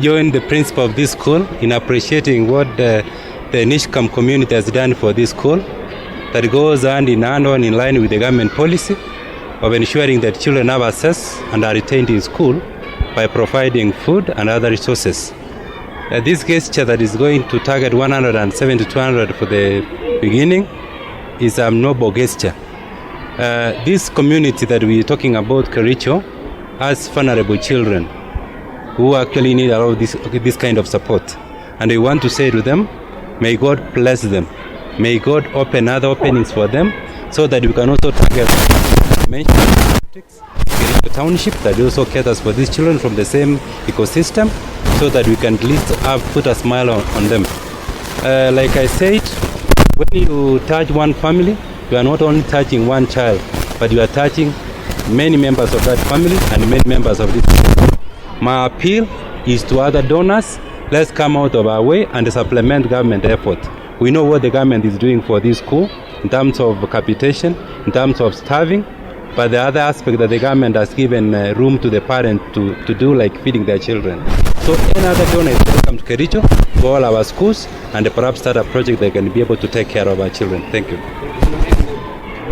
join the principal of this school in appreciating what the Nishkam community has done for this school, that goes hand in hand on in line with the government policy of ensuring that children have access and are retained in school by providing food and other resources. This gesture that is going to target 170 to 200 for the beginning is a noble gesture. This community that we're talking about, Kericho, has vulnerable children who actually need a lot of this kind of support. And we want to say to them, may God bless them. May God open other openings for them so that we can also target Kericho Township that also caters for these children from the same ecosystem so that we can at least put a smile on them. Like I said, when you touch one family, you are not only touching one child, but you are touching many members of that family and many members of this family. My appeal is to other donors, let's come out of our way and supplement government effort. We know what the government is doing for this school in terms of capitation, in terms of staffing, but the other aspect that the government has given room to the parent to do, like feeding their children. So any other donor is welcome to Kericho, to all our schools, and perhaps start a project that can be able to take care of our children. Thank you.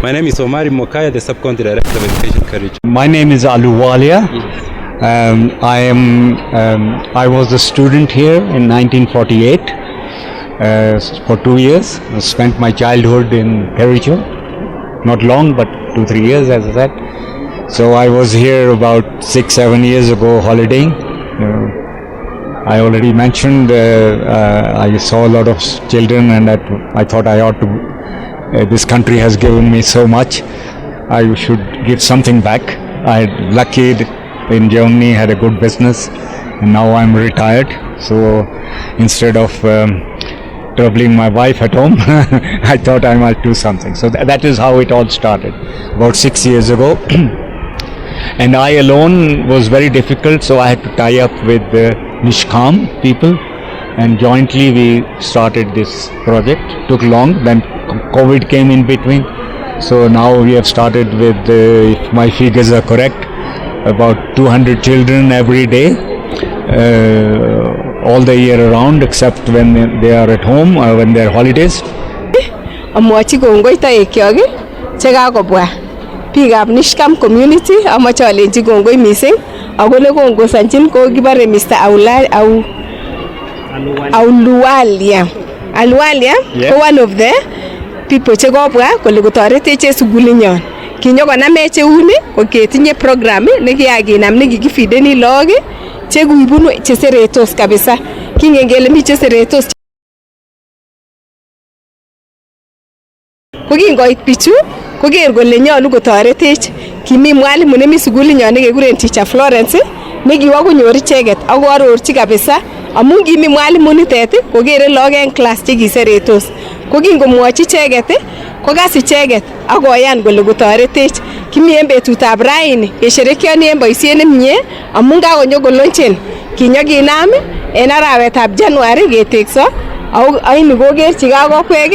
My name is Omari Mokaya, the Sub-County Director of Education, Kericho. My name is Aluwalia. I was a student here in 1948 for 2 years. I spent my childhood in Kericho. Not long, but 2-3 years, as I said. So I was here about 6-7 years ago holidaying. I already mentioned I saw a lot of children, and I thought I ought to. This country has given me so much. I should give something back. I lucky in Germany, had a good business, and now I'm retired. So instead of troubling my wife at home, I thought I might do something. So that is how it all started, about 6 years ago. And I alone was very difficult, so I had to tie up with the Nishkam people, and jointly we started this project. Took long, then COVID came in between. So now we have started with, if my figures are correct, about 200 children every day, all the year around, except when they are at home or when they are holidays. Amwachi kongoi taekyok chekakobwa biikab Nishkam community, amache alenji kongoi mising akole kongosanchin ko kibare Mr. Aluwalia ko one of the people chekobwa kole kotoretech sukulinyon. Kinyokonamech euni ko ketinye program nekiakinam nekikifideni lagok chekibunu cheseretos kabisa. Kingen kele mi cheseretos. Ko kingoit bichu koker kole nyolu kotoretech. Kimi mwalimu nemi sukulinyon nekekuren Teacher Florence nekiwo konyor icheket ak arorchi kabisa amun kimi mwalimu nitet kokere lagok en class chekiseretos. Ko kingomwochi icheket kokas icheket ak koyan kole kotoretech. Kimi en betutab raini kesherekeoni en boisiet nemie amun kakonyo kolonchen. Kinyokinam en arawetab January ketekso ako aini kokerchi kakokwek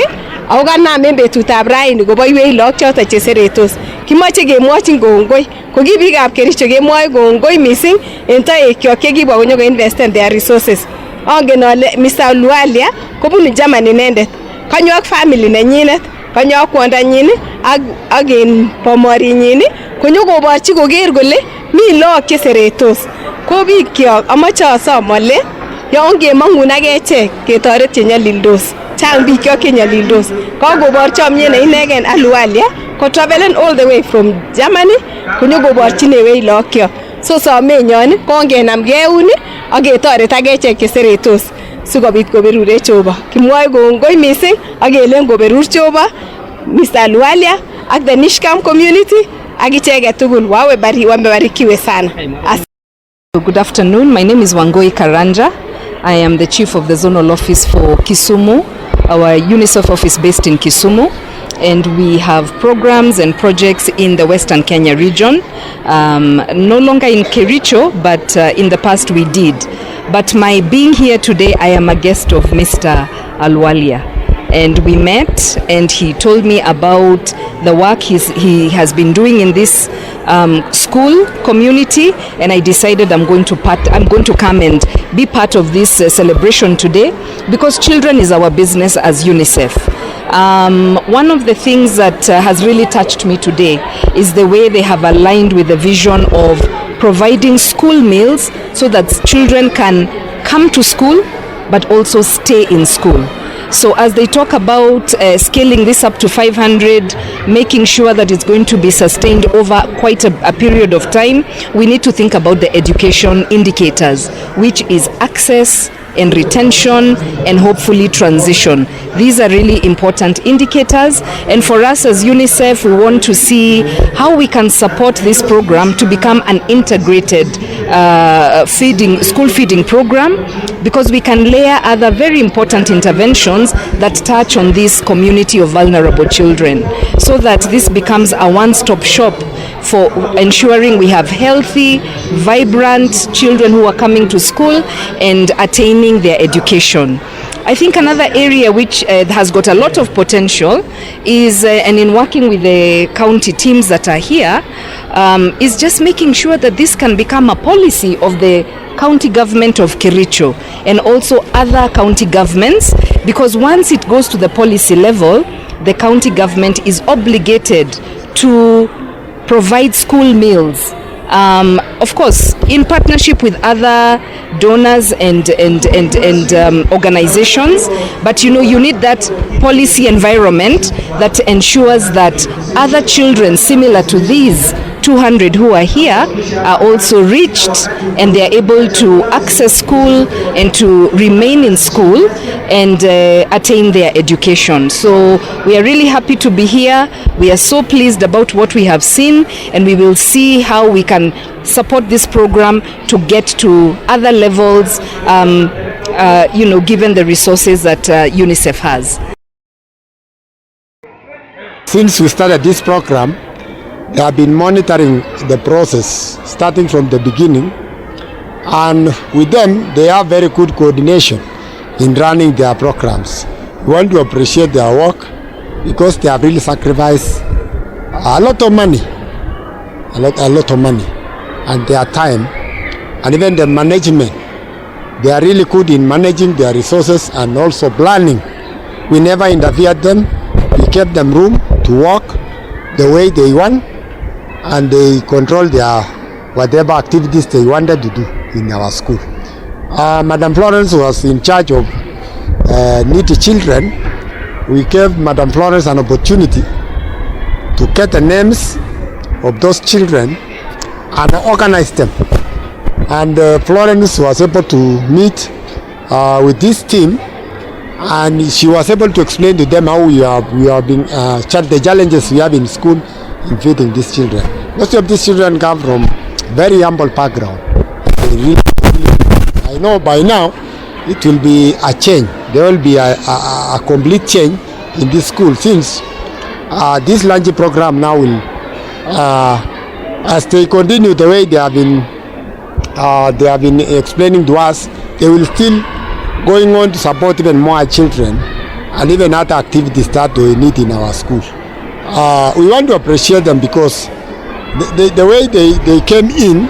ako kanam en betutab raini koboiwech lagok choton cheseretos. Kimoche kemwochin kongoi. Ko ki biikab Kericho kemwoe kongoi mising en toekyok chekibwa konyo koinvesten their resources. Angen ale Mr. Lualia kobunu Germany inendet. Kanyo ak family nenyinet, kanyo ak kwondanyin ak en pomorinyin konyo koborchi koker kole mi lagok cheseretos. Ko biikyok amache asom ale yon kemongun ak echek ketoret chenyolildos. Chang biikyok chenyolildos. Kakobor chomyet ne inegen Aluwalia ko travelen all the way from Germany konyo koborchinewech lagokyok. So somenyon kongenamgei eun ak ketoret ak echek cheseretos sikobit koberurech Jehova. Kimwoe kongoi mising ak kelen koberur Jehova Mr. Aluwalia ak the Nishkam community ak icheket tugul wamebarikiwe sana. Good afternoon. My name is Wangoi Karanja. I am the chief of the zonal office for Kisumu. Our UNICEF office based in Kisumu. And we have programs and projects in the Western Kenya region. No longer in Kericho, but in the past we did. But my being here today, I am a guest of Mr. Aluwalia. And we met and he told me about the work he has been doing in this school community, and I decided I'm going to come and be part of this celebration today, because children is our business as UNICEF. One of the things that has really touched me today is the way they have aligned with the vision of providing school meals so that children can come to school but also stay in school. So as they talk about scaling this up to 500, making sure that it's going to be sustained over quite a period of time, we need to think about the education indicators, which is access and retention and hopefully transition. These are really important indicators, and for us as UNICEF, we want to see how we can support this program to become an integrated school feeding program, because we can layer other very important interventions that touch on this community of vulnerable children, so that this becomes a one-stop shop for ensuring we have healthy, vibrant children who are coming to school and attaining their education. I think another area which has got a lot of potential is, and in working with the county teams that are here, is just making sure that this can become a policy of the county government of Kericho and also other county governments, because once it goes to the policy level, the county government is obligated to provide school meals. Of course, in partnership with other donors and organizations, but you need that policy environment that ensures that other children similar to these 200 who are here are also reached, and they are able to access school and to remain in school and attain their education. So we are really happy to be here. We are so pleased about what we have seen, and we will see how we can support this program to get to other levels, given the resources that UNICEF has. Since we started this program, they have been monitoring the process starting from the beginning, and with them they have very good coordination in running their programs. We want to appreciate their work because they have really sacrificed a lot of money, a lot of money, and their time, and even the management. They are really good in managing their resources and also planning. We never interfered them. We kept them room to work the way they want, and they control their whatever activities they wanted to do in our school. Madam Florence was in charge of needy children. We gave Madam Florence an opportunity to get the names of those children and organize them. And Florence was able to meet with this team, and she was able to explain to them how we are being the challenges we have in school in feeding these children. Most of these children come from very humble background. I know by now it will be a change. There will be a complete change in this school, since this lunch program now will, as they continue the way they have been explaining to us, they will still going on to support even more children and even other activities that we need in our school. We want to appreciate them because the way they came in,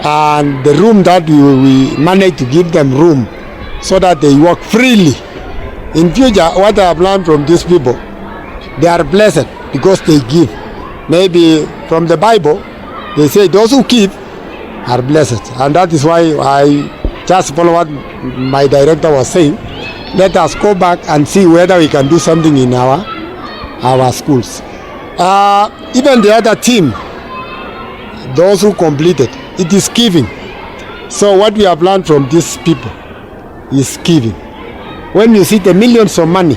and the room that we managed to give them room so that they work freely. In future, what I have learned from these people, they are blessed because they give. Maybe from the Bible, they say those who give are blessed, and that is why I just follow what my director was saying. Let us go back and see whether we can do something in our schools. Even the other team, those who completed, it is giving. So what we have learned from these people is giving. When you see the millions of money,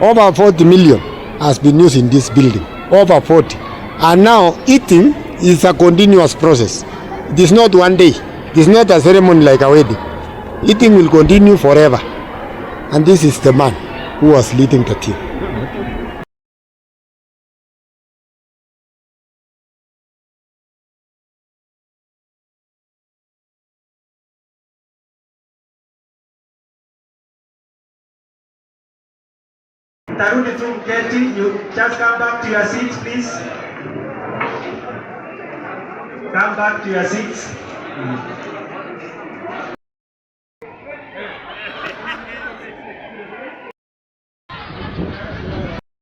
over 40 million has been used in this building, over 40. And now eating is a continuous process. It is not one day. It is not a ceremony like a wedding. Eating will continue forever. And this is the man who was leading the team. Tarudi tu mketi, you just come back to your seat please. Come back to your seats.